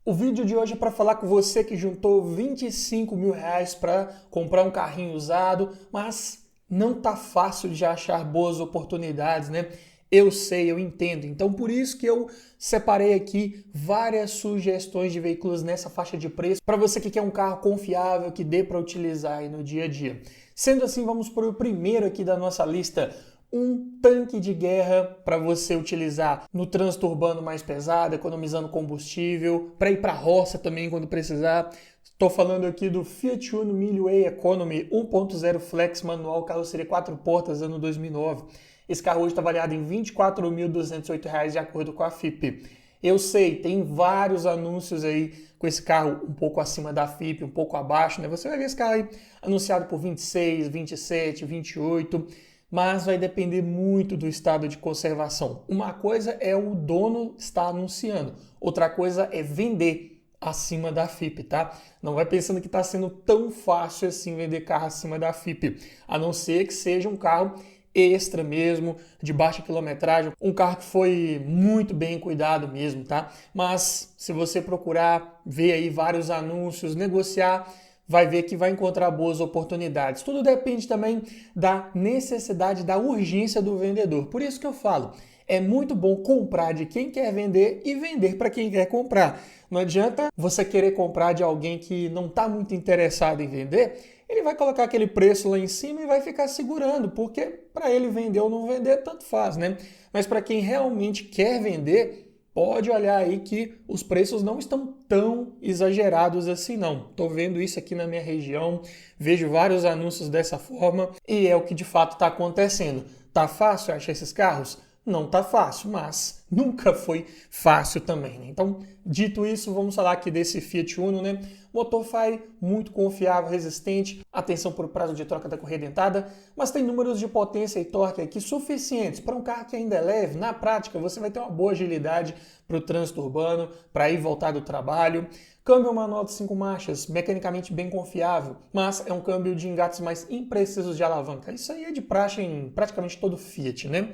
O vídeo de hoje é para falar com você que juntou 25 mil reais para comprar um carrinho usado, mas não tá fácil de achar boas oportunidades, né? Eu sei, eu entendo. Então, por isso que eu separei aqui várias sugestões de veículos nessa faixa de preço para você que quer um carro confiável que dê para utilizar aí no dia a dia. Sendo assim, vamos para o primeiro aqui da nossa lista. Um tanque de guerra para você utilizar no trânsito urbano mais pesado, economizando combustível, para ir para a roça também quando precisar. Estou falando aqui do Fiat Uno Mille Way Economy 1.0 Flex manual, carroceria 4 portas, ano 2009. Esse carro hoje está avaliado em R$ 24.208 de acordo com a FIPE. Eu sei, tem vários anúncios aí com esse carro um pouco acima da FIPE, um pouco abaixo, né? Você vai ver esse carro aí anunciado por 26, 27, 28, mas vai depender muito do estado de conservação. Uma coisa é o dono estar anunciando, outra coisa é vender acima da FIPE, tá? Não vai pensando que está sendo tão fácil assim vender carro acima da FIPE, a não ser que seja um carro extra mesmo, de baixa quilometragem, um carro que foi muito bem cuidado mesmo, tá? Mas se você procurar, ver aí vários anúncios, negociar, vai ver que vai encontrar boas oportunidades. Tudo depende também da necessidade, da urgência do vendedor. Por isso que eu falo, é muito bom comprar de quem quer vender e vender para quem quer comprar. Não adianta você querer comprar de alguém que não está muito interessado em vender, ele vai colocar aquele preço lá em cima e vai ficar segurando, porque para ele vender ou não vender, tanto faz, né? Mas para quem realmente quer vender, pode olhar aí que os preços não estão tão exagerados assim não. Estou vendo isso aqui na minha região, vejo vários anúncios dessa forma e é o que de fato está acontecendo. Tá fácil achar esses carros? Não tá fácil, mas nunca foi fácil também, né? Então, dito isso, vamos falar aqui desse Fiat Uno, né? Motor Fire, muito confiável, resistente, atenção por prazo de troca da correia dentada, mas tem números de potência e torque aqui suficientes para um carro que ainda é leve. Na prática, você vai ter uma boa agilidade para o trânsito urbano, para ir e voltar do trabalho. Câmbio manual de 5 marchas, mecanicamente bem confiável, mas é um câmbio de engates mais imprecisos de alavanca. Isso aí é de praxe em praticamente todo Fiat, né?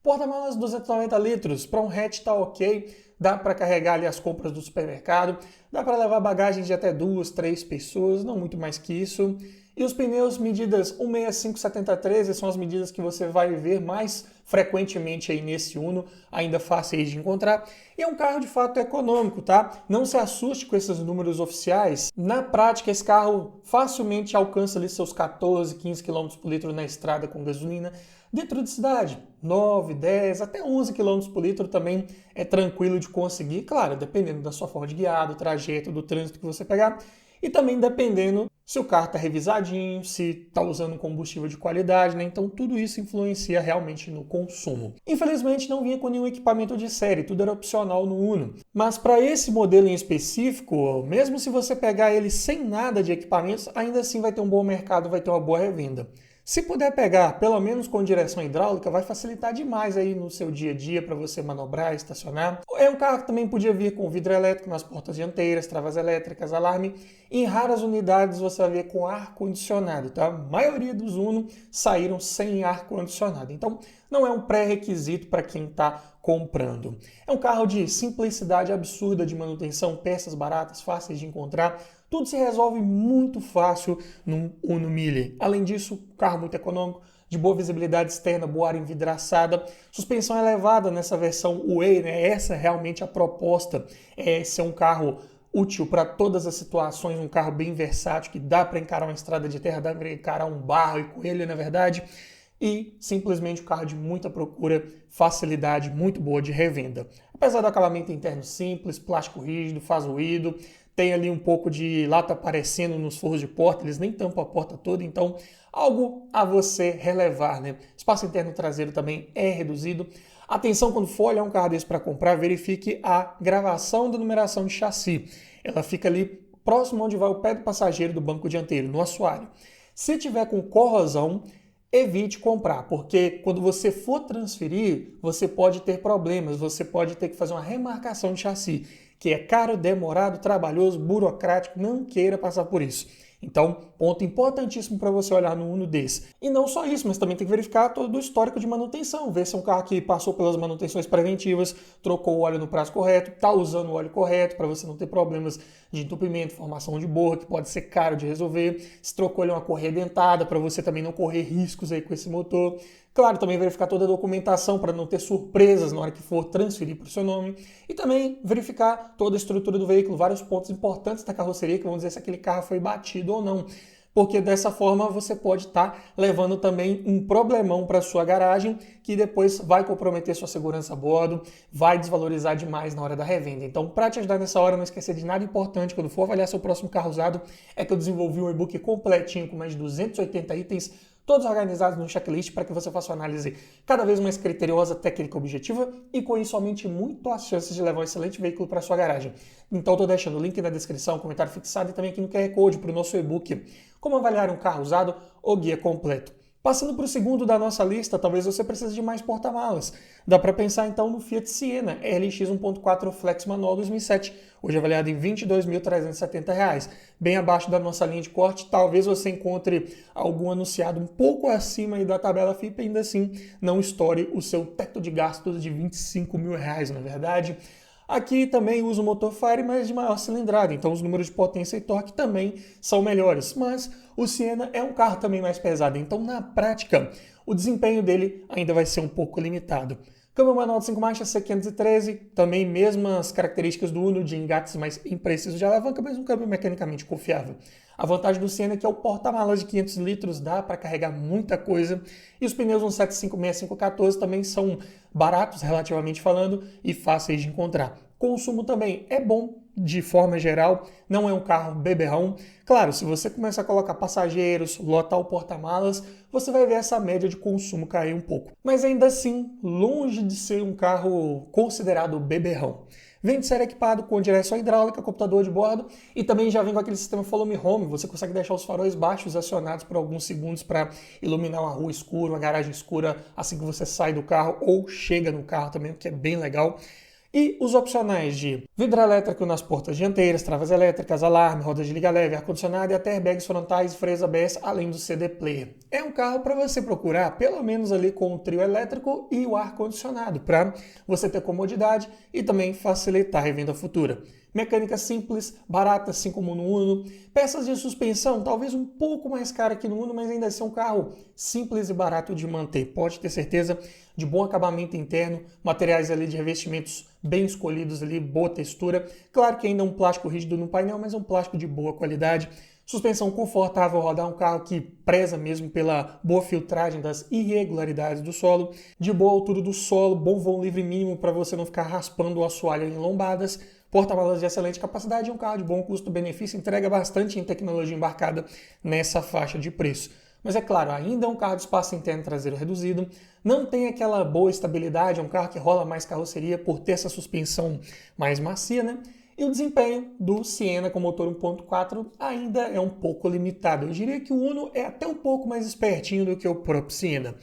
Porta-malas 290 litros, para um hatch tá ok, dá para carregar ali as compras do supermercado, dá para levar bagagem de até 2, 3 pessoas, não muito mais que isso. E os pneus medidas 165/70/13 são as medidas que você vai ver mais frequentemente aí nesse Uno, ainda fáceis de encontrar. E é um carro de fato econômico, tá? Não se assuste com esses números oficiais. Na prática, esse carro facilmente alcança ali seus 14, 15 km por litro na estrada com gasolina. Dentro de cidade, 9, 10, até 11 km por litro também é tranquilo de conseguir, claro, dependendo da sua forma de guiar, do trajeto, do trânsito que você pegar, e também dependendo se o carro está revisadinho, se está usando combustível de qualidade, né? Então tudo isso influencia realmente no consumo. Infelizmente não vinha com nenhum equipamento de série, tudo era opcional no Uno. Mas para esse modelo em específico, mesmo se você pegar ele sem nada de equipamentos, ainda assim vai ter um bom mercado, vai ter uma boa revenda. Se puder pegar, pelo menos com direção hidráulica, vai facilitar demais aí no seu dia a dia para você manobrar, estacionar. É um carro que também podia vir com vidro elétrico nas portas dianteiras, travas elétricas, alarme. Em raras unidades você vai ver com ar-condicionado, tá? A maioria dos Uno saíram sem ar-condicionado. Então, não é um pré-requisito para quem está comprando. É um carro de simplicidade absurda de manutenção, peças baratas, fáceis de encontrar. Tudo se resolve muito fácil no Uno Mille. Além disso, carro muito econômico, de boa visibilidade externa, boa área envidraçada, suspensão elevada nessa versão Way, né? Essa é realmente a proposta. É ser um carro útil para todas as situações, um carro bem versátil, que dá para encarar uma estrada de terra, dá para encarar um barro e coelho, na verdade. E simplesmente um carro de muita procura, facilidade muito boa de revenda. Apesar do acabamento interno simples, plástico rígido, faz ruído, tem ali um pouco de lata aparecendo nos forros de porta, eles nem tampam a porta toda, então algo a você relevar, né? Espaço interno traseiro também é reduzido. Atenção, quando for olhar um carro desse para comprar, verifique a gravação da numeração de chassi. Ela fica ali próximo onde vai o pé do passageiro do banco dianteiro, no assoalho. Se tiver com corrosão, evite comprar, porque quando você for transferir, você pode ter problemas, você pode ter que fazer uma remarcação de chassi, que é caro, demorado, trabalhoso, burocrático, não queira passar por isso. Então, ponto importantíssimo para você olhar no Uno desse. E não só isso, mas também tem que verificar todo o histórico de manutenção, ver se é um carro que passou pelas manutenções preventivas, trocou o óleo no prazo correto, está usando o óleo correto para você não ter problemas de entupimento, formação de borra, que pode ser caro de resolver, se trocou ele uma correia dentada para você também não correr riscos aí com esse motor. Claro, também verificar toda a documentação para não ter surpresas na hora que for transferir para o seu nome. E também verificar toda a estrutura do veículo, vários pontos importantes da carroceria que vão dizer se aquele carro foi batido ou não. Porque dessa forma você pode estar levando também um problemão para sua garagem que depois vai comprometer sua segurança a bordo, vai desvalorizar demais na hora da revenda. Então, para te ajudar nessa hora, não esquecer de nada importante quando for avaliar seu próximo carro usado, é que eu desenvolvi um e-book completinho com mais de 280 itens, todos organizados no checklist para que você faça uma análise cada vez mais criteriosa, técnica e objetiva e com isso aumente muito as chances de levar um excelente veículo para sua garagem. Então estou deixando o link na descrição, comentário fixado e também aqui no QR Code para o nosso e-book Como Avaliar um Carro Usado ou Guia Completo. Passando para o segundo da nossa lista, talvez você precise de mais porta-malas. Dá para pensar então no Fiat Siena RLX 1.4 Flex Manual 2007, hoje avaliado em R$ 22.370, bem abaixo da nossa linha de corte. Talvez você encontre algum anunciado um pouco acima aí da tabela FIPE, ainda assim não estoure o seu teto de gastos de R$ 25 mil, na verdade. Aqui também usa o motor Fire, mas de maior cilindrada, então os números de potência e torque também são melhores. Mas o Siena é um carro também mais pesado, então na prática o desempenho dele ainda vai ser um pouco limitado. Câmbio manual de 5 marchas C513, também mesmas características do Uno de engates mais imprecisos de alavanca, mas um câmbio mecanicamente confiável. A vantagem do Siena é que é o porta-malas de 500 litros, dá para carregar muita coisa. E os pneus 175/6514 também são baratos, relativamente falando, e fáceis de encontrar. Consumo também é bom, de forma geral, não é um carro beberrão. Claro, se você começar a colocar passageiros, lotar o porta-malas, você vai ver essa média de consumo cair um pouco. Mas ainda assim, longe de ser um carro considerado beberrão. Vem de série equipado com direção hidráulica, computador de bordo e também já vem com aquele sistema Follow Me Home. Você consegue deixar os faróis baixos acionados por alguns segundos para iluminar uma rua escura, uma garagem escura assim que você sai do carro ou chega no carro também, o que é bem legal. E os opcionais de vidro elétrico nas portas dianteiras, travas elétricas, alarme, rodas de liga leve, ar-condicionado e até airbags frontais e freios ABS, além do CD player. É um carro para você procurar, pelo menos ali com o trio elétrico e o ar-condicionado, para você ter comodidade e também facilitar a revenda futura. Mecânica simples, barata, assim como no Uno. Peças de suspensão, talvez um pouco mais cara que no Uno, mas ainda assim é um carro simples e barato de manter. Pode ter certeza, de bom acabamento interno, materiais ali de revestimentos bem escolhidos ali, boa textura. Claro que ainda é um plástico rígido no painel, mas é um plástico de boa qualidade. Suspensão confortável, rodar um carro que preza mesmo pela boa filtragem das irregularidades do solo, de boa altura do solo, bom vão livre mínimo para você não ficar raspando o assoalho em lombadas. Porta-malas de excelente capacidade, um carro de bom custo-benefício, entrega bastante em tecnologia embarcada nessa faixa de preço. Mas é claro, ainda é um carro de espaço interno traseiro reduzido, não tem aquela boa estabilidade, é um carro que rola mais carroceria por ter essa suspensão mais macia, né? E o desempenho do Siena com motor 1.4 ainda é um pouco limitado. Eu diria que o Uno é até um pouco mais espertinho do que o próprio Siena.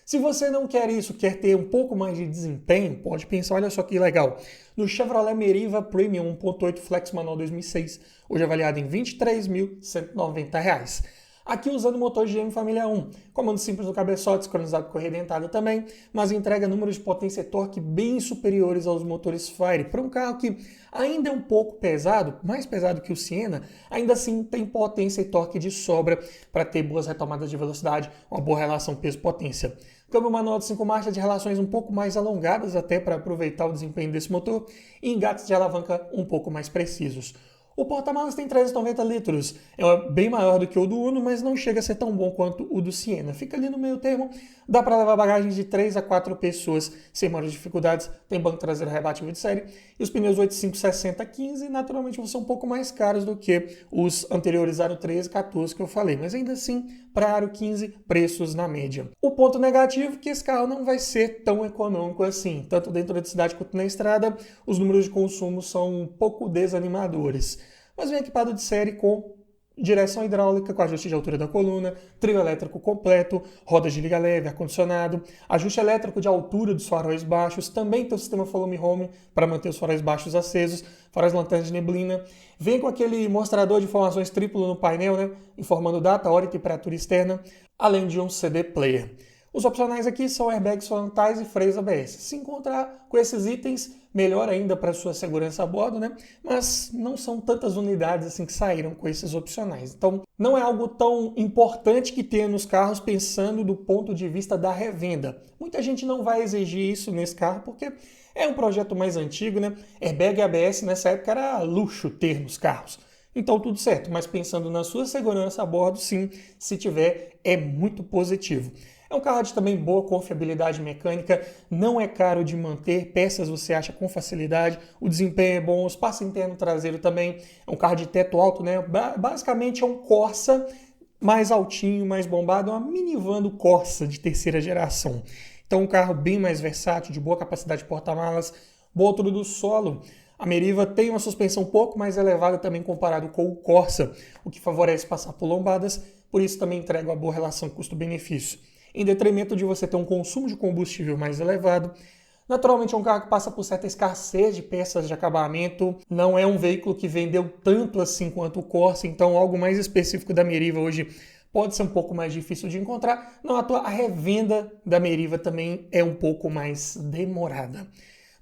Se você não quer isso, quer ter um pouco mais de desempenho, pode pensar, olha só que legal, no Chevrolet Meriva Premium 1.8 Flex Manual 2006, hoje avaliado em R$ 23.190. Aqui usando o motor GM Família 1, comando simples no cabeçote, sincronizado com correia dentada também, mas entrega números de potência e torque bem superiores aos motores Fire. Para um carro que ainda é um pouco pesado, mais pesado que o Siena, ainda assim tem potência e torque de sobra para ter boas retomadas de velocidade, uma boa relação peso-potência. Câmbio manual de 5 marchas de relações um pouco mais alongadas até para aproveitar o desempenho desse motor e engates de alavanca um pouco mais precisos. O porta-malas tem 390 litros, é bem maior do que o do Uno, mas não chega a ser tão bom quanto o do Siena. Fica ali no meio termo, dá para levar bagagens de 3 a 4 pessoas sem maiores dificuldades, tem banco traseiro rebatível de série, e os pneus 85/60/15 naturalmente vão ser um pouco mais caros do que os anteriores Aro 13 e 14 que eu falei, mas ainda assim, para Aro 15, preços na média. O ponto negativo é que esse carro não vai ser tão econômico assim, tanto dentro da cidade quanto na estrada, os números de consumo são um pouco desanimadores. Mas vem equipado de série com direção hidráulica com ajuste de altura da coluna, trio elétrico completo, rodas de liga leve, ar-condicionado, ajuste elétrico de altura dos faróis baixos, também tem o sistema Follow Me Home para manter os faróis baixos acesos, faróis lanternas de neblina, vem com aquele mostrador de informações triplo no painel, né, informando data, hora e temperatura externa, além de um CD player. Os opcionais aqui são airbags frontais e freios ABS. Se encontrar com esses itens, melhor ainda para sua segurança a bordo, né? Mas não são tantas unidades assim que saíram com esses opcionais. Então, não é algo tão importante que tenha nos carros pensando do ponto de vista da revenda. Muita gente não vai exigir isso nesse carro porque é um projeto mais antigo, né? Airbag e ABS nessa época era luxo ter nos carros. Então tudo certo, mas pensando na sua segurança a bordo, sim, se tiver, é muito positivo. É um carro de também boa confiabilidade mecânica, não é caro de manter, peças você acha com facilidade, o desempenho é bom, o espaço interno traseiro também, é um carro de teto alto, né? Basicamente é um Corsa mais altinho, mais bombado, é uma minivan do Corsa de terceira geração. Então um carro bem mais versátil, de boa capacidade de porta-malas, boa altura do solo. A Meriva tem uma suspensão um pouco mais elevada também comparado com o Corsa, o que favorece passar por lombadas, por isso também entrega uma boa relação custo-benefício. Em detrimento de você ter um consumo de combustível mais elevado. Naturalmente é um carro que passa por certa escassez de peças de acabamento, não é um veículo que vendeu tanto assim quanto o Corsa, então algo mais específico da Meriva hoje pode ser um pouco mais difícil de encontrar. Não à toa, a revenda da Meriva também é um pouco mais demorada.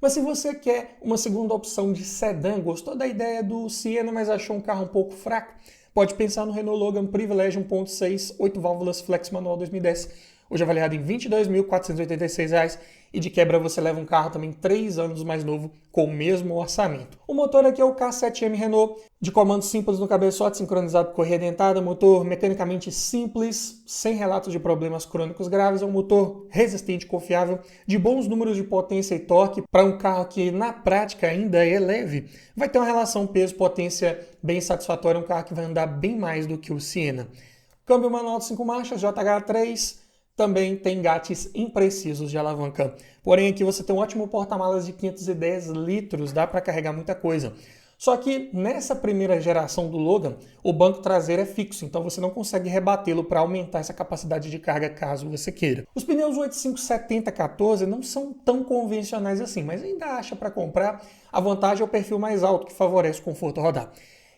Mas se você quer uma segunda opção de sedã, gostou da ideia do Siena, mas achou um carro um pouco fraco, pode pensar no Renault Logan Privilege 1.6, 8 válvulas flex manual 2010, hoje avaliado em R$ 22.486 e de quebra você leva um carro também 3 anos mais novo com o mesmo orçamento. O motor aqui é o K7M Renault, de comando simples no cabeçote, sincronizado por correia dentada, motor mecanicamente simples, sem relatos de problemas crônicos graves, é um motor resistente e confiável, de bons números de potência e torque, para um carro que na prática ainda é leve, vai ter uma relação peso-potência bem satisfatória, um carro que vai andar bem mais do que o Siena. Câmbio manual de 5 marchas, JH3, também tem engates imprecisos de alavanca. Porém, aqui você tem um ótimo porta-malas de 510 litros, dá para carregar muita coisa. Só que nessa primeira geração do Logan, o banco traseiro é fixo, então você não consegue rebatê-lo para aumentar essa capacidade de carga caso você queira. Os pneus 85/70/14 não são tão convencionais assim, mas ainda acha para comprar. A vantagem é o perfil mais alto, que favorece o conforto rodar.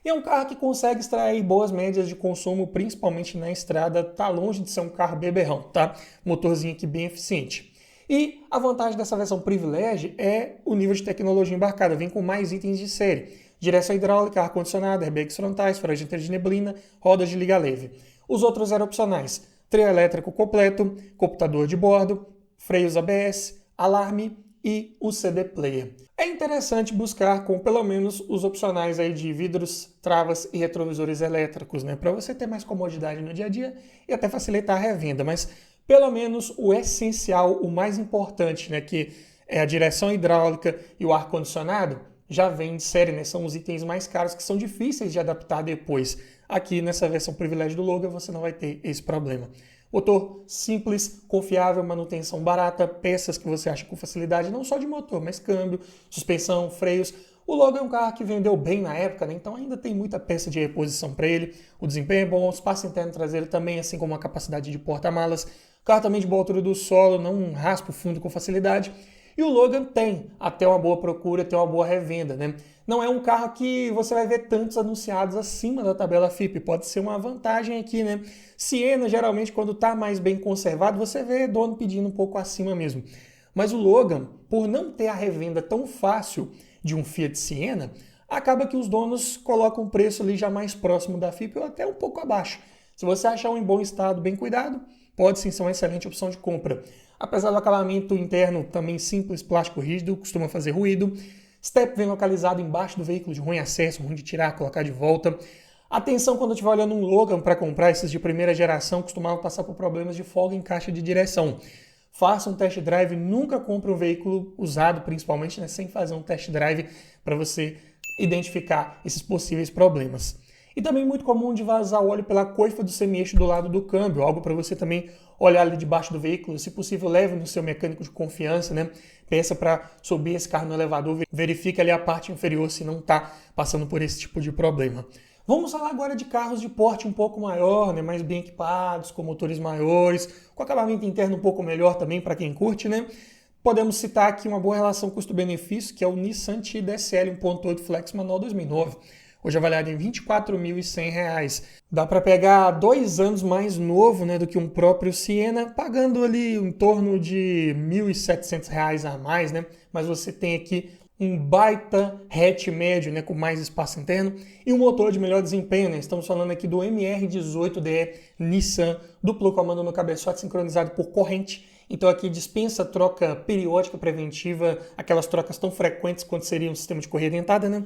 E é um carro que consegue extrair boas médias de consumo, principalmente na estrada, tá longe de ser um carro beberrão, tá? Motorzinho aqui bem eficiente. E a vantagem dessa versão Privilege é o nível de tecnologia embarcada, vem com mais itens de série. Direção hidráulica, ar-condicionado, airbags frontais, faróis de neblina, rodas de liga leve. Os outros eram opcionais: trio elétrico completo, computador de bordo, freios ABS, alarme e o CD player. É interessante buscar com pelo menos os opcionais aí de vidros, travas e retrovisores elétricos, né, para você ter mais comodidade no dia a dia e até facilitar a revenda, mas pelo menos o essencial, o mais importante, né, que é a direção hidráulica e o ar-condicionado, já vem de série, né, são os itens mais caros que são difíceis de adaptar depois. Aqui nessa versão Privilege do Logan você não vai ter esse problema. Motor simples, confiável, manutenção barata, peças que você acha com facilidade, não só de motor, mas câmbio, suspensão, freios. O Logan é um carro que vendeu bem na época, né? Então ainda tem muita peça de reposição para ele. O desempenho é bom, o espaço interno traseiro também, assim como a capacidade de porta-malas. O carro também de boa altura do solo, não raspa o fundo com facilidade. E o Logan tem até uma boa procura, tem uma boa revenda, né? Não é um carro que você vai ver tantos anunciados acima da tabela FIPE, pode ser uma vantagem aqui, né? Siena, geralmente, quando está mais bem conservado, você vê dono pedindo um pouco acima mesmo. Mas o Logan, por não ter a revenda tão fácil de um Fiat Siena, acaba que os donos colocam o preço ali já mais próximo da FIPE ou até um pouco abaixo. Se você achar um em bom estado, bem cuidado, pode sim ser uma excelente opção de compra. Apesar do acabamento interno também simples, plástico rígido, costuma fazer ruído. Step vem localizado embaixo do veículo, de ruim acesso, ruim de tirar, colocar de volta. Atenção quando eu estiver olhando um Logan para comprar, esses de primeira geração costumavam passar por problemas de folga em caixa de direção. Faça um test drive, nunca compre um veículo usado, principalmente, né, sem fazer um test drive para você identificar esses possíveis problemas. E também muito comum de vazar óleo pela coifa do semi-eixo do lado do câmbio, algo para você também olhar ali debaixo do veículo, se possível leve no seu mecânico de confiança, né? Peça para subir esse carro no elevador, verifique ali a parte inferior se não está passando por esse tipo de problema. Vamos falar agora de carros de porte um pouco maior, né, mais bem equipados, com motores maiores, com acabamento interno um pouco melhor também para quem curte, né? Podemos citar aqui uma boa relação custo-benefício, que é o Nissan Tiida SL 1.8 Flex Manual 2009. Hoje avaliado em R$ 24.100. Dá para pegar 2 anos mais novo, né, do que um próprio Siena, pagando ali em torno de R$ 1.700 a mais, né? Mas você tem aqui um baita hatch médio, né, com mais espaço interno e um motor de melhor desempenho, né? Estamos falando aqui do MR18DE Nissan, duplo comando no cabeçote sincronizado por corrente. Então aqui dispensa troca periódica preventiva, aquelas trocas tão frequentes quanto seria um sistema de correia dentada, né?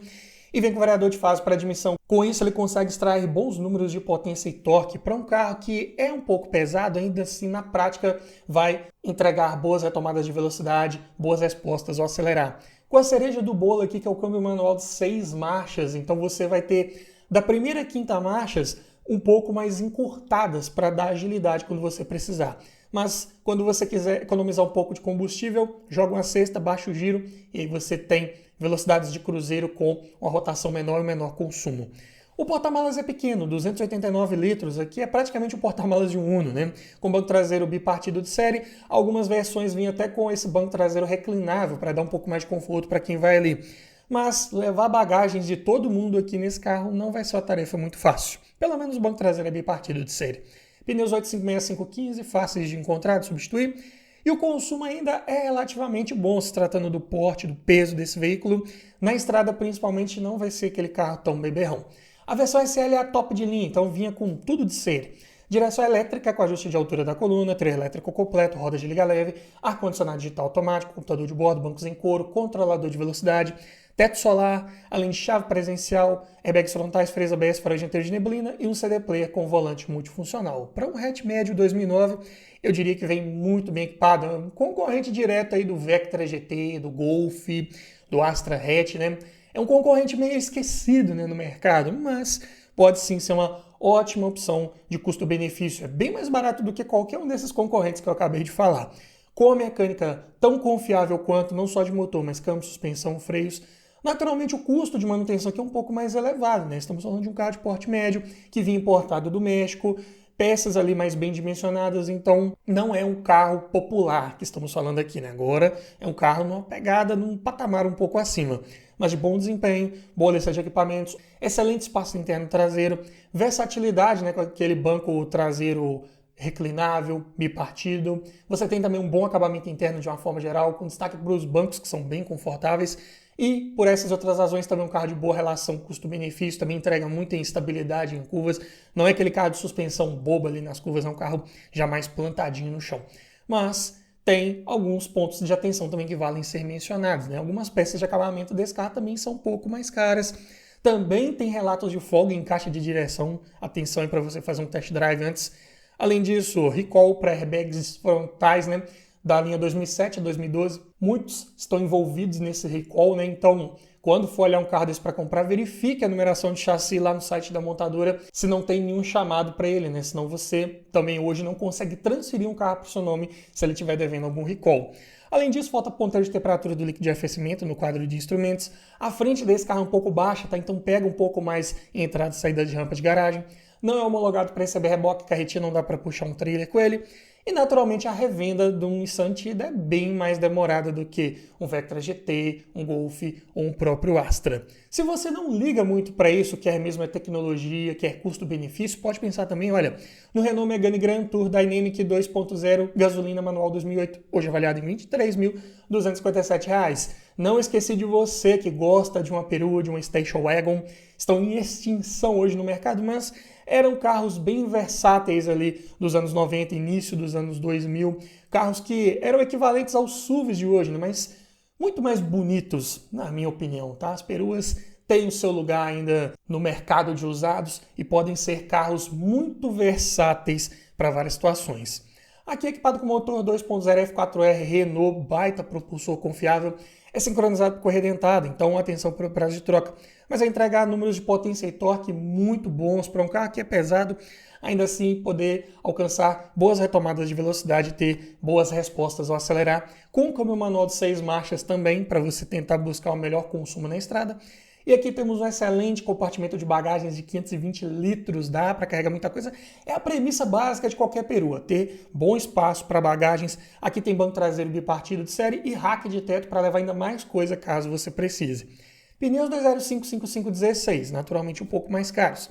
E vem com variador de fase para admissão. Com isso ele consegue extrair bons números de potência e torque para um carro que é um pouco pesado, ainda assim na prática vai entregar boas retomadas de velocidade, boas respostas ao acelerar. Com a cereja do bolo aqui, que é o câmbio manual de 6 marchas, então você vai ter da primeira à quinta marchas um pouco mais encurtadas para dar agilidade quando você precisar. Mas quando você quiser economizar um pouco de combustível, joga uma sexta, baixa o giro e aí você tem velocidades de cruzeiro com uma rotação menor e menor consumo. O porta-malas é pequeno, 289 litros, aqui é praticamente o porta-malas de um Uno, né? Com banco traseiro bipartido de série, algumas versões vinham até com esse banco traseiro reclinável para dar um pouco mais de conforto para quem vai ali. Mas levar bagagens de todo mundo aqui nesse carro não vai ser uma tarefa muito fácil. Pelo menos o banco traseiro é bipartido de série. Pneus 856-515, fáceis de encontrar, de substituir. E o consumo ainda é relativamente bom, se tratando do porte, do peso desse veículo. Na estrada, principalmente, não vai ser aquele carro tão beberrão. A versão SL é a top de linha, então vinha com tudo de série. Direção elétrica com ajuste de altura da coluna, treino elétrico completo, roda de liga leve, ar-condicionado digital automático, computador de bordo, bancos em couro, controlador de velocidade, teto solar, além de chave presencial, airbags frontais, freios ABS, farol dianteiro de neblina e um CD player com volante multifuncional. Para um hatch médio 2009, eu diria que vem muito bem equipado, um concorrente direto aí do Vectra GT, do Golf, do Astra Hatch, né? É um concorrente meio esquecido, né, no mercado, mas pode sim ser uma ótima opção de custo-benefício. É bem mais barato do que qualquer um desses concorrentes que eu acabei de falar. Com a mecânica tão confiável quanto, não só de motor, mas câmbio, suspensão, freios, naturalmente o custo de manutenção aqui é um pouco mais elevado, né? Estamos falando de um carro de porte médio que vinha importado do México, peças ali mais bem dimensionadas, então não é um carro popular que estamos falando aqui, né? Agora é um carro numa pegada, num patamar um pouco acima, mas de bom desempenho, boa lista de equipamentos, excelente espaço interno traseiro, versatilidade, né, com aquele banco traseiro reclinável, bipartido. Você tem também um bom acabamento interno de uma forma geral, com destaque para os bancos que são bem confortáveis. E por essas outras razões também um carro de boa relação custo-benefício, também entrega muita instabilidade em curvas. Não é aquele carro de suspensão boba ali nas curvas, é um carro já mais plantadinho no chão. Mas tem alguns pontos de atenção também que valem ser mencionados, né? Algumas peças de acabamento desse carro também são um pouco mais caras. Também tem relatos de folga em caixa de direção. Atenção aí para você fazer um test drive antes. Além disso, recall para airbags frontais, né? Da linha 2007 a 2012. Muitos estão envolvidos nesse recall, né? Então, quando for olhar um carro desse para comprar, verifique a numeração de chassi lá no site da montadora, se não tem nenhum chamado para ele, né? Senão você também hoje não consegue transferir um carro para o seu nome se ele estiver devendo algum recall. Além disso, falta ponteiro de temperatura do líquido de arrefecimento no quadro de instrumentos. A frente desse carro é um pouco baixa, tá? Então pega um pouco mais em entrada e saída de rampa de garagem. Não é homologado para receber reboque, carretinha não dá para puxar um trailer com ele. E naturalmente a revenda do Nissan Tiida é bem mais demorada do que um Vectra GT, um Golf ou um próprio Astra. Se você não liga muito para isso, quer mesmo é tecnologia, quer custo-benefício, pode pensar também, olha, no Renault Megane Grand Tour Dynamic 2.0 gasolina manual 2008, hoje avaliado em R$ 23.257. Não esqueci de você que gosta de uma perua, de uma Station Wagon, estão em extinção hoje no mercado, mas eram carros bem versáteis ali dos anos 90, início dos anos 2000, carros que eram equivalentes aos SUVs de hoje, né? Mas muito mais bonitos, na minha opinião, tá? As peruas têm o seu lugar ainda no mercado de usados e podem ser carros muito versáteis para várias situações. Aqui equipado com motor 2.0 F4R Renault, baita propulsor confiável, é sincronizado por correia dentada, então atenção para o prazo de troca. Mas vai entregar números de potência e torque muito bons para um carro que é pesado, ainda assim poder alcançar boas retomadas de velocidade e ter boas respostas ao acelerar, com câmbio manual de 6 marchas também, para você tentar buscar o melhor consumo na estrada. E aqui temos um excelente compartimento de bagagens de 520 litros, dá para carregar muita coisa. É a premissa básica de qualquer perua, ter bom espaço para bagagens. Aqui tem banco traseiro bipartido de série e rack de teto para levar ainda mais coisa caso você precise. Pneus 205/55/16, naturalmente um pouco mais caros.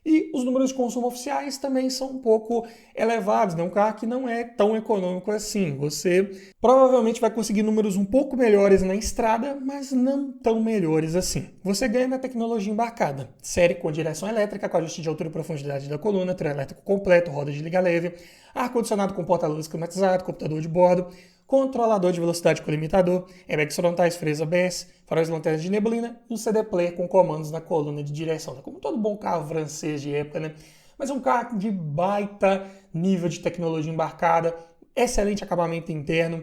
E os números de consumo oficiais também são um pouco elevados, né? Um carro que não é tão econômico assim. Você provavelmente vai conseguir números um pouco melhores na estrada, mas não tão melhores assim. Você ganha na tecnologia embarcada. Série com direção elétrica, com ajuste de altura e profundidade da coluna, trio elétrico completo, roda de liga leve, ar-condicionado com porta-luzes climatizado, computador de bordo, controlador de velocidade com limitador, airbags frontais, freios ABS, faróis e lanternas de neblina e um CD player com comandos na coluna de direção. Como todo bom carro francês de época, né? Mas é um carro de baita nível de tecnologia embarcada, excelente acabamento interno,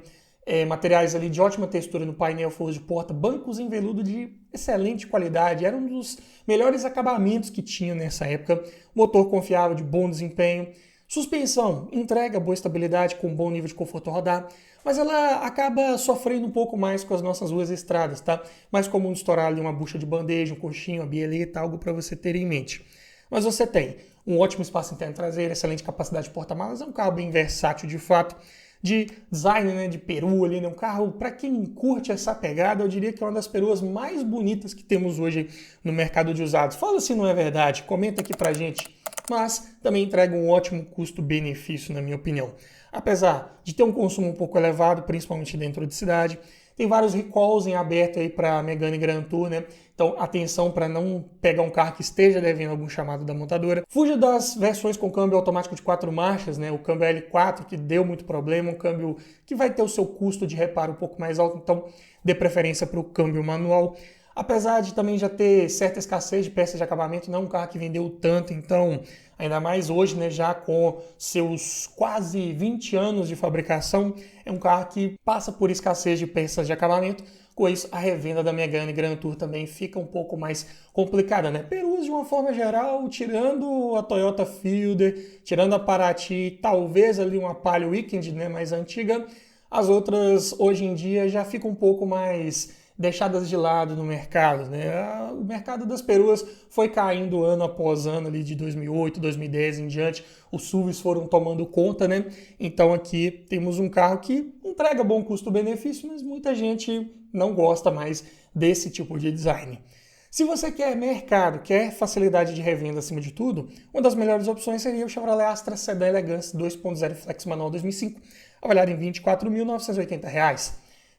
materiais ali de ótima textura no painel, forros de porta, bancos em veludo de excelente qualidade, era um dos melhores acabamentos que tinha nessa época, motor confiável de bom desempenho, suspensão entrega boa estabilidade com bom nível de conforto ao rodar, mas ela acaba sofrendo um pouco mais com as nossas ruas e estradas, tá? Mais comum estourar ali uma bucha de bandeja, um coxinho, uma bieleta, algo para você ter em mente. Mas você tem um ótimo espaço interno traseiro, excelente capacidade de porta-malas, é um carro bem versátil de fato, de design, né, de perua ali, né? Um carro, para quem curte essa pegada, eu diria que é uma das peruas mais bonitas que temos hoje no mercado de usados. Fala se não é verdade, comenta aqui pra gente. Mas também entrega um ótimo custo-benefício, na minha opinião. Apesar de ter um consumo um pouco elevado, principalmente dentro de cidade, tem vários recalls em aberto aí para a Megane Grand Tour, né? Então, atenção para não pegar um carro que esteja devendo algum chamado da montadora. Fuja das versões com câmbio automático de 4 marchas, né? O câmbio L4, que deu muito problema, um câmbio que vai ter o seu custo de reparo um pouco mais alto, então dê preferência para o câmbio manual. Apesar de também já ter certa escassez de peças de acabamento, não é um carro que vendeu tanto, então, ainda mais hoje, né, já com seus quase 20 anos de fabricação, é um carro que passa por escassez de peças de acabamento. Com isso, a revenda da Megane Grand Tour também fica um pouco mais complicada, né? Perus, de uma forma geral, tirando a Toyota Fielder, tirando a Paraty, talvez ali uma Palio Weekend, né, mais antiga, as outras, hoje em dia, já ficam um pouco mais deixadas de lado no mercado, né? O mercado das peruas foi caindo ano após ano, ali de 2008, 2010 em diante, os SUVs foram tomando conta, né? Então aqui temos um carro que entrega bom custo-benefício, mas muita gente não gosta mais desse tipo de design. Se você quer mercado, quer facilidade de revenda acima de tudo, uma das melhores opções seria o Chevrolet Astra Sedan Elegance 2.0 Flex Manual 2005, avaliado em R$ 24.980.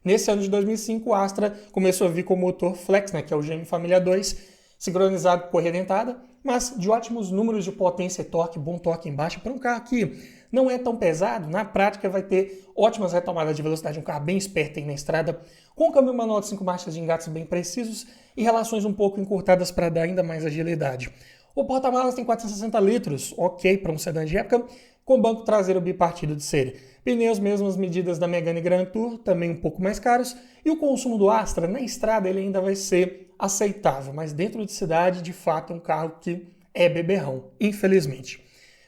Nesse ano de 2005, o Astra começou a vir com o motor Flex, né, que é o GM Família 2, sincronizado com correia dentada, mas de ótimos números de potência e torque, bom torque em baixa, para um carro que não é tão pesado, na prática vai ter ótimas retomadas de velocidade, um carro bem esperto aí na estrada, com câmbio manual de 5 marchas de engates bem precisos e relações um pouco encurtadas para dar ainda mais agilidade. O porta-malas tem 460 litros, ok para um sedã de época, com banco traseiro bipartido de série. Pneus, mesmas medidas da Megane Grand Tour, também um pouco mais caros. E o consumo do Astra, na estrada, ele ainda vai ser aceitável. Mas dentro de cidade, de fato, é um carro que é beberrão, infelizmente.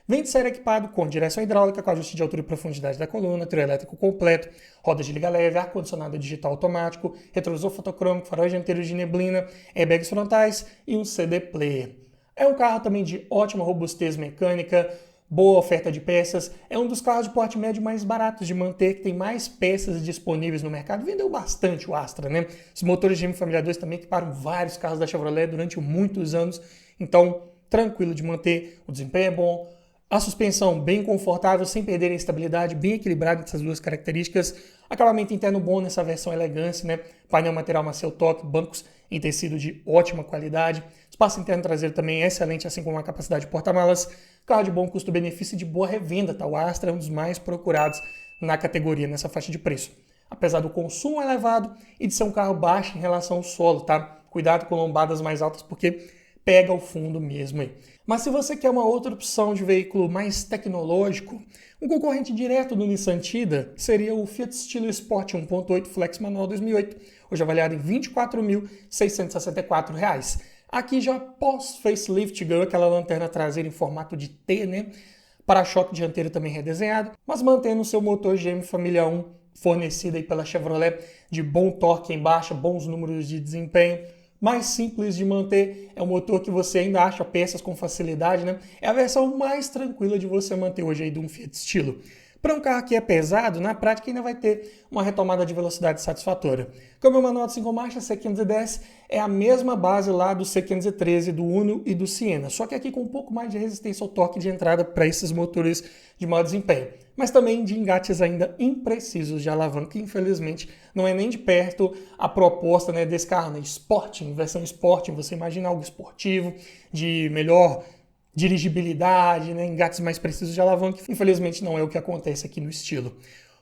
Vem de série equipado com direção hidráulica, com ajuste de altura e profundidade da coluna, trio elétrico completo, rodas de liga leve, ar-condicionado digital automático, retrovisor fotocrômico, faróis dianteiros de neblina, airbags frontais e um CD player. É um carro também de ótima robustez mecânica, boa oferta de peças, é um dos carros de porte médio mais baratos de manter, que tem mais peças disponíveis no mercado. Vendeu bastante o Astra, né? Os motores GM Família 2 também equiparam vários carros da Chevrolet durante muitos anos, então tranquilo de manter, o desempenho é bom, a suspensão bem confortável, sem perder a estabilidade, bem equilibrada essas duas características, acabamento interno bom nessa versão elegância, né? Painel material macio toque, bancos em tecido de ótima qualidade, espaço interno traseiro também é excelente, assim como a capacidade de porta-malas, carro de bom custo-benefício e de boa revenda, tá? O Astra é um dos mais procurados na categoria, nessa faixa de preço. Apesar do consumo elevado e de ser um carro baixo em relação ao solo, tá? Cuidado com lombadas mais altas, porque pega o fundo mesmo aí. Mas se você quer uma outra opção de veículo mais tecnológico, um concorrente direto do Nissan Tiida seria o Fiat Stilo Sport 1.8 Flex Manual 2008, hoje avaliado em R$ 24.664. Aqui já pós-facelift ganhou aquela lanterna traseira em formato de T, né? Para-choque dianteiro também redesenhado, mas mantendo o seu motor GM Família 1 fornecido aí pela Chevrolet de bom torque em baixa, bons números de desempenho, mais simples de manter, é um motor que você ainda acha peças com facilidade, né? É a versão mais tranquila de você manter hoje aí de um Fiat Stilo. Para um carro que é pesado, na prática ainda vai ter uma retomada de velocidade satisfatória. Câmbio manual de 5 marchas C510 é a mesma base lá do C513, do Uno e do Siena, só que aqui com um pouco mais de resistência ao torque de entrada para esses motores de maior desempenho, mas também de engates ainda imprecisos de alavanca, que infelizmente não é nem de perto a proposta, né, desse carro, né, Sporting, versão Sporting, você imagina algo esportivo, de melhor dirigibilidade, né, engates mais precisos de alavanca, infelizmente não é o que acontece aqui no estilo.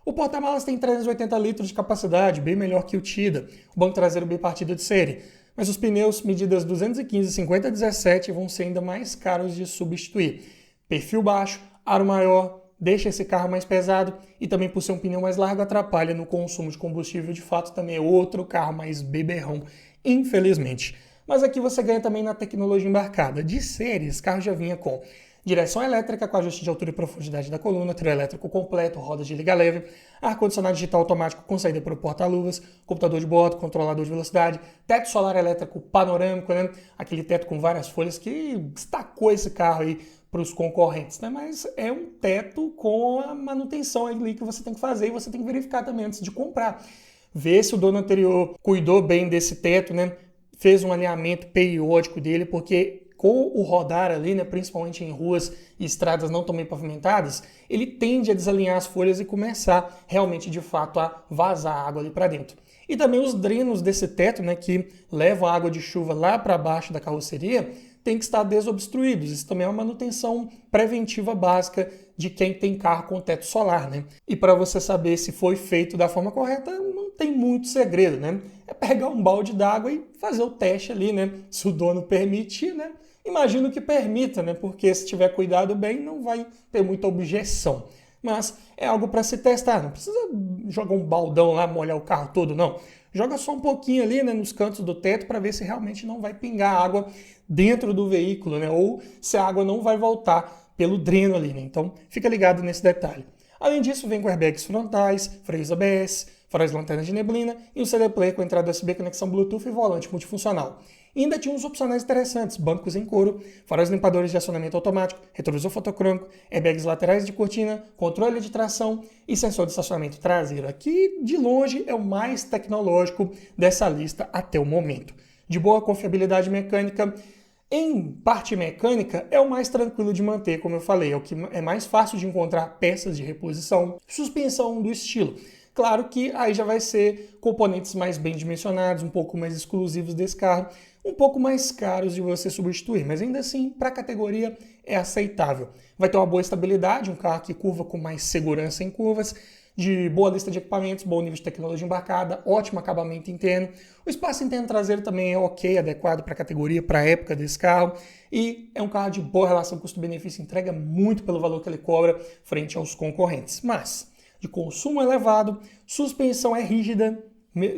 O porta-malas tem 380 litros de capacidade, bem melhor que o Tida, o banco traseiro bipartido de série, mas os pneus medidas 215 50/17 vão ser ainda mais caros de substituir. Perfil baixo, aro maior, deixa esse carro mais pesado e também por ser um pneu mais largo atrapalha no consumo de combustível, de fato também é outro carro mais beberrão, infelizmente. Mas aqui você ganha também na tecnologia embarcada. De série, esse carro já vinha com direção elétrica com ajuste de altura e profundidade da coluna, trio elétrico completo, rodas de liga leve, ar-condicionado digital automático com saída para o porta-luvas, computador de bordo, controlador de velocidade, teto solar elétrico panorâmico, né? Aquele teto com várias folhas que destacou esse carro aí para os concorrentes, né? Mas é um teto com a manutenção ali que você tem que fazer e você tem que verificar também antes de comprar. Ver se o dono anterior cuidou bem desse teto, né? Fez um alinhamento periódico dele, porque com o rodar ali, né, principalmente em ruas e estradas não tão bem pavimentadas, ele tende a desalinhar as folhas e começar realmente, de fato, a vazar água ali para dentro. E também os drenos desse teto, né, que levam a água de chuva lá para baixo da carroceria, tem que estar desobstruídos. Isso também é uma manutenção preventiva básica de quem tem carro com teto solar, né? E para você saber se foi feito da forma correta, não tem muito segredo, né? É pegar um balde d'água e fazer o teste ali, né? Se o dono permitir, né? Imagino que permita, né? Porque se tiver cuidado bem, não vai ter muita objeção. Mas é algo para se testar, não precisa jogar um baldão lá, molhar o carro todo, não. Joga só um pouquinho ali, né, nos cantos do teto para ver se realmente não vai pingar água dentro do veículo, né? Ou se a água não vai voltar pelo dreno ali, né? Então fica ligado nesse detalhe. Além disso, vem com airbags frontais, freios ABS, faróis de lanterna de neblina e um CD player com entrada USB, conexão Bluetooth e volante multifuncional. E ainda tinha uns opcionais interessantes, bancos em couro, faróis limpadores de acionamento automático, retrovisor fotocrômico, airbags laterais de cortina, controle de tração e sensor de estacionamento traseiro. Aqui, de longe, é o mais tecnológico dessa lista até o momento. De boa confiabilidade mecânica, em parte mecânica, é o mais tranquilo de manter, como eu falei, é o que é mais fácil de encontrar peças de reposição, suspensão do estilo. Claro que aí já vai ser componentes mais bem dimensionados, um pouco mais exclusivos desse carro, um pouco mais caros de você substituir, mas ainda assim, para a categoria, é aceitável. Vai ter uma boa estabilidade, um carro que curva com mais segurança em curvas, de boa lista de equipamentos, bom nível de tecnologia embarcada, ótimo acabamento interno. O espaço interno traseiro também é ok, adequado para a categoria, para a época desse carro. E é um carro de boa relação custo-benefício, entrega muito pelo valor que ele cobra frente aos concorrentes. Mas de consumo elevado, suspensão é rígida,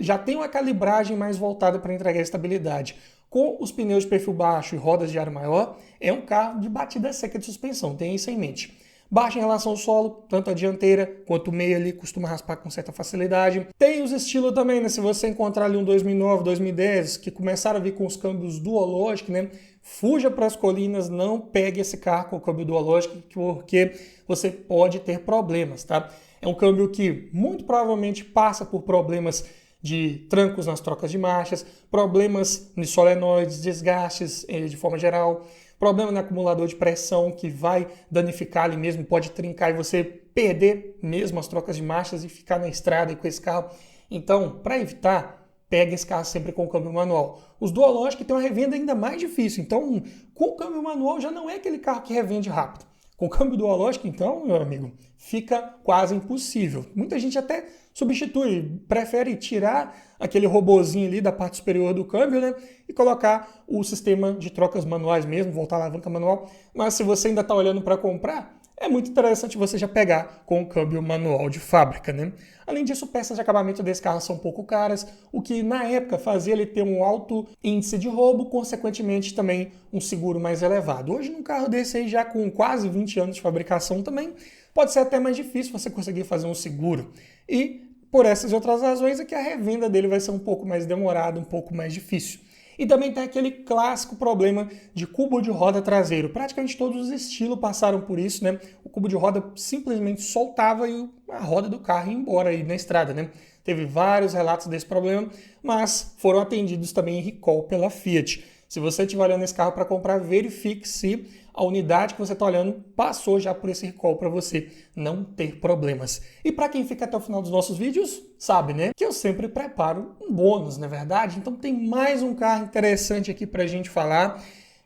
já tem uma calibragem mais voltada para entregar estabilidade. Com os pneus de perfil baixo e rodas de aro maior, é um carro de batida seca de suspensão, tenha isso em mente. Baixa em relação ao solo, tanto a dianteira quanto o meio ali costuma raspar com certa facilidade. Tem os estilos também, né? Se você encontrar ali um 2009, 2010, que começaram a vir com os câmbios duológicos, né? Fuja para as colinas, não pegue esse carro com o câmbio duológico, porque você pode ter problemas, tá? É um câmbio que muito provavelmente passa por problemas de trancos nas trocas de marchas, problemas nos solenoides, desgastes de forma geral, problema no acumulador de pressão que vai danificar ali mesmo, pode trincar e você perder mesmo as trocas de marchas e ficar na estrada e com esse carro. Então, para evitar, pega esse carro sempre com o câmbio manual. Os duológicos têm uma revenda ainda mais difícil, então com o câmbio manual já não é aquele carro que revende rápido. Com o câmbio duológico, então, meu amigo, fica quase impossível. Muita gente até substitui, prefere tirar aquele robozinho ali da parte superior do câmbio, né, e colocar o sistema de trocas manuais mesmo, voltar à alavanca manual. Mas se você ainda está olhando para comprar, é muito interessante você já pegar com o câmbio manual de fábrica, né? Além disso, peças de acabamento desse carro são um pouco caras, o que na época fazia ele ter um alto índice de roubo, consequentemente também um seguro mais elevado. Hoje, num carro desse aí, já com quase 20 anos de fabricação também, pode ser até mais difícil você conseguir fazer um seguro. E por essas e outras razões é que a revenda dele vai ser um pouco mais demorada, um pouco mais difícil. E também tem aquele clássico problema de cubo de roda traseiro. Praticamente todos os estilos passaram por isso, né? O cubo de roda simplesmente soltava e a roda do carro ia embora aí na estrada, né? Teve vários relatos desse problema, mas foram atendidos também em recall pela Fiat. Se você estiver olhando esse carro para comprar, verifique se a unidade que você está olhando passou já por esse recall para você não ter problemas. E para quem fica até o final dos nossos vídeos, sabe, né? Que eu sempre preparo um bônus, não é verdade? Então tem mais um carro interessante aqui para a gente falar.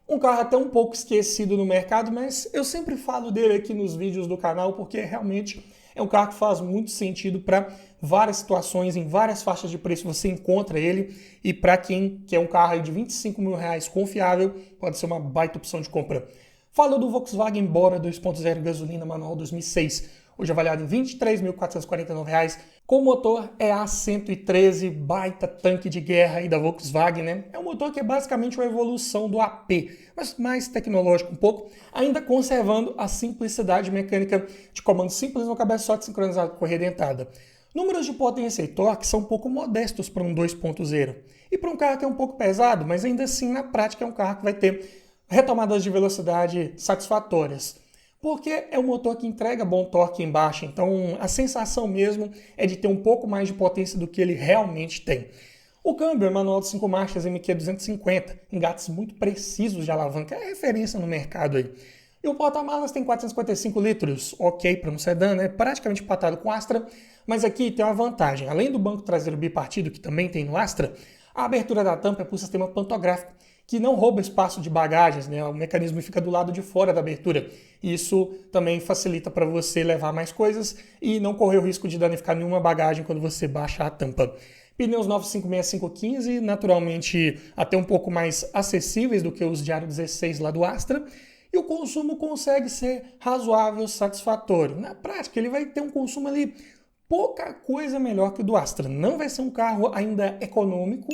Um carro até um pouco esquecido no mercado, mas eu sempre falo dele aqui nos vídeos do canal porque realmente é um carro que faz muito sentido para várias situações, em várias faixas de preço você encontra ele, e para quem quer um carro aí de 25 mil reais confiável, pode ser uma baita opção de compra. Falo do Volkswagen Bora 2.0 gasolina manual 2006, hoje avaliado em R$ 23.449, com motor EA113, baita tanque de guerra aí da Volkswagen, né? É um motor que é basicamente uma evolução do AP, mas mais tecnológico um pouco, ainda conservando a simplicidade mecânica de comando simples no cabeçote sincronizado com correia dentada. Números de potência e torque são um pouco modestos para um 2.0 e para um carro que é um pouco pesado, mas ainda assim na prática é um carro que vai ter retomadas de velocidade satisfatórias, porque é um motor que entrega bom torque embaixo, então a sensação mesmo é de ter um pouco mais de potência do que ele realmente tem. O câmbio é manual de 5 marchas MQ 250, engates muito precisos de alavanca, é referência no mercado aí. E o porta-malas tem 455 litros, ok para um sedã, né? Praticamente empatado com o Astra, mas aqui tem uma vantagem. Além do banco traseiro bipartido, que também tem no Astra, a abertura da tampa é por sistema pantográfico, que não rouba espaço de bagagens, né? O mecanismo fica do lado de fora da abertura. Isso também facilita para você levar mais coisas e não correr o risco de danificar nenhuma bagagem quando você baixa a tampa. Pneus 956-515, naturalmente até um pouco mais acessíveis do que os de aro 16 lá do Astra, e o consumo consegue ser razoável, satisfatório. Na prática, ele vai ter um consumo ali pouca coisa melhor que o do Astra. Não vai ser um carro ainda econômico,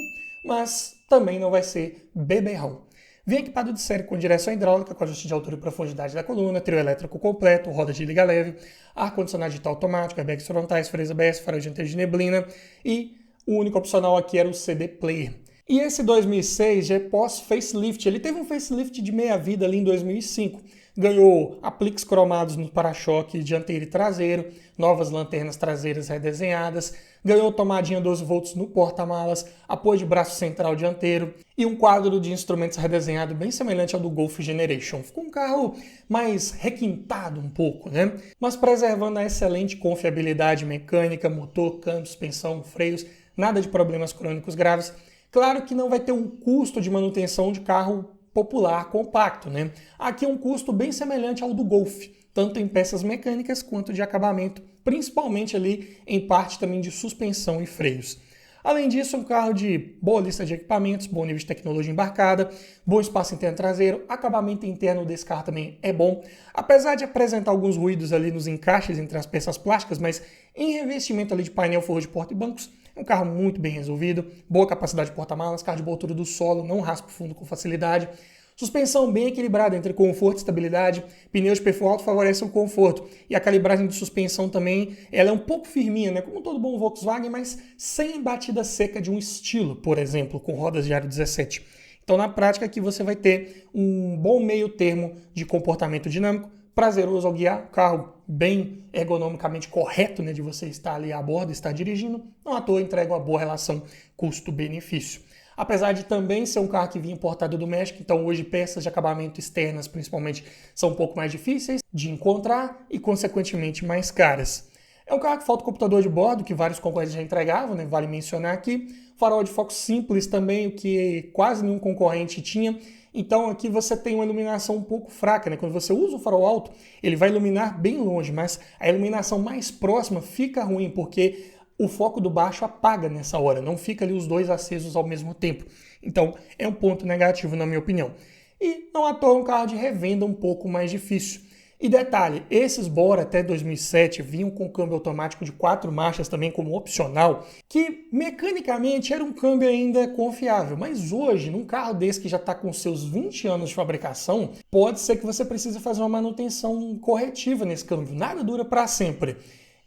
mas também não vai ser beberrão. Vem equipado de série com direção hidráulica, com ajuste de altura e profundidade da coluna, trio elétrico completo, roda de liga leve, ar-condicionado digital automático, airbags frontais, freios ABS, farol dianteiro de neblina e o único opcional aqui era o CD Player. E esse 2006 já é pós-facelift, ele teve um facelift de meia vida ali em 2005. Ganhou apliques cromados no para-choque dianteiro e traseiro, novas lanternas traseiras redesenhadas, ganhou tomadinha 12 volts no porta-malas, apoio de braço central dianteiro e um quadro de instrumentos redesenhado bem semelhante ao do Golf Generation. Ficou um carro mais requintado um pouco, né? Mas preservando a excelente confiabilidade mecânica, motor, câmbio, suspensão, freios, nada de problemas crônicos graves. Claro que não vai ter um custo de manutenção de carro popular, compacto, né? Aqui é um custo bem semelhante ao do Golf, tanto em peças mecânicas quanto de acabamento, principalmente ali em parte também de suspensão e freios. Além disso, é um carro de boa lista de equipamentos, bom nível de tecnologia embarcada, bom espaço interno traseiro, acabamento interno desse carro também é bom, apesar de apresentar alguns ruídos ali nos encaixes entre as peças plásticas, mas em revestimento ali de painel, forro de porta e bancos, é um carro muito bem resolvido, boa capacidade de porta-malas, carro de boa altura do solo, não raspa o fundo com facilidade, suspensão bem equilibrada entre conforto e estabilidade, pneus de perfil alto favorecem o conforto e a calibragem de suspensão também, ela é um pouco firminha, né? Como todo bom Volkswagen, mas sem batida seca de um estilo, por exemplo, com rodas de aro 17. Então na prática aqui você vai ter um bom meio termo de comportamento dinâmico, prazeroso ao guiar, carro bem ergonomicamente correto, né, de você estar ali a bordo, estar dirigindo, não à toa entrega uma boa relação custo-benefício. Apesar de também ser um carro que vinha importado do México, então hoje peças de acabamento externas, principalmente, são um pouco mais difíceis de encontrar e, consequentemente, mais caras. É um carro que falta computador de bordo, que vários concorrentes já entregavam, né? Vale mencionar aqui. Farol de foco simples também, o que quase nenhum concorrente tinha. Então aqui você tem uma iluminação um pouco fraca, né? Quando você usa o farol alto, ele vai iluminar bem longe, mas a iluminação mais próxima fica ruim, porque o foco do baixo apaga nessa hora, não fica ali os dois acesos ao mesmo tempo. Então é um ponto negativo na minha opinião. E não à toa é um carro de revenda um pouco mais difícil. E detalhe, esses Bora até 2007 vinham com câmbio automático de 4 marchas também como opcional, que mecanicamente era um câmbio ainda confiável, mas hoje, num carro desse que já está com seus 20 anos de fabricação, pode ser que você precise fazer uma manutenção corretiva nesse câmbio, nada dura para sempre.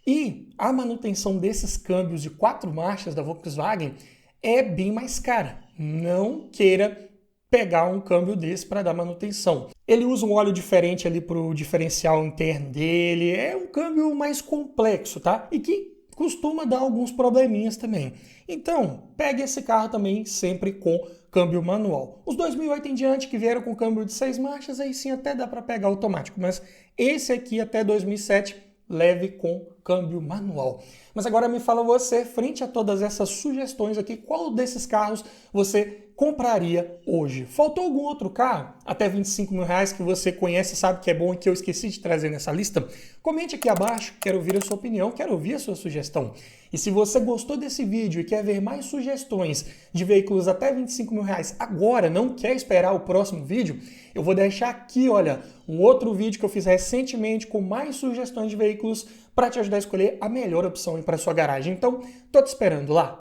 E a manutenção desses câmbios de 4 marchas da Volkswagen é bem mais cara, não queira pegar um câmbio desse para dar manutenção. Ele usa um óleo diferente ali para o diferencial interno dele, é um câmbio mais complexo, tá? E que costuma dar alguns probleminhas também. Então, pegue esse carro também sempre com câmbio manual. Os 2008 em diante que vieram com câmbio de 6 marchas, aí sim até dá para pegar automático, mas esse aqui até 2007 leve com câmbio manual. Mas agora me fala você, frente a todas essas sugestões aqui, qual desses carros você compraria hoje? Faltou algum outro carro até 25 mil reais que você conhece, sabe que é bom e que eu esqueci de trazer nessa lista? Comente aqui abaixo, quero ouvir a sua opinião, quero ouvir a sua sugestão. E se você gostou desse vídeo e quer ver mais sugestões de veículos até 25 mil reais agora, não quer esperar o próximo vídeo, eu vou deixar aqui, olha, um outro vídeo que eu fiz recentemente com mais sugestões de veículos para te ajudar a escolher a melhor opção para sua garagem. Então, tô te esperando lá.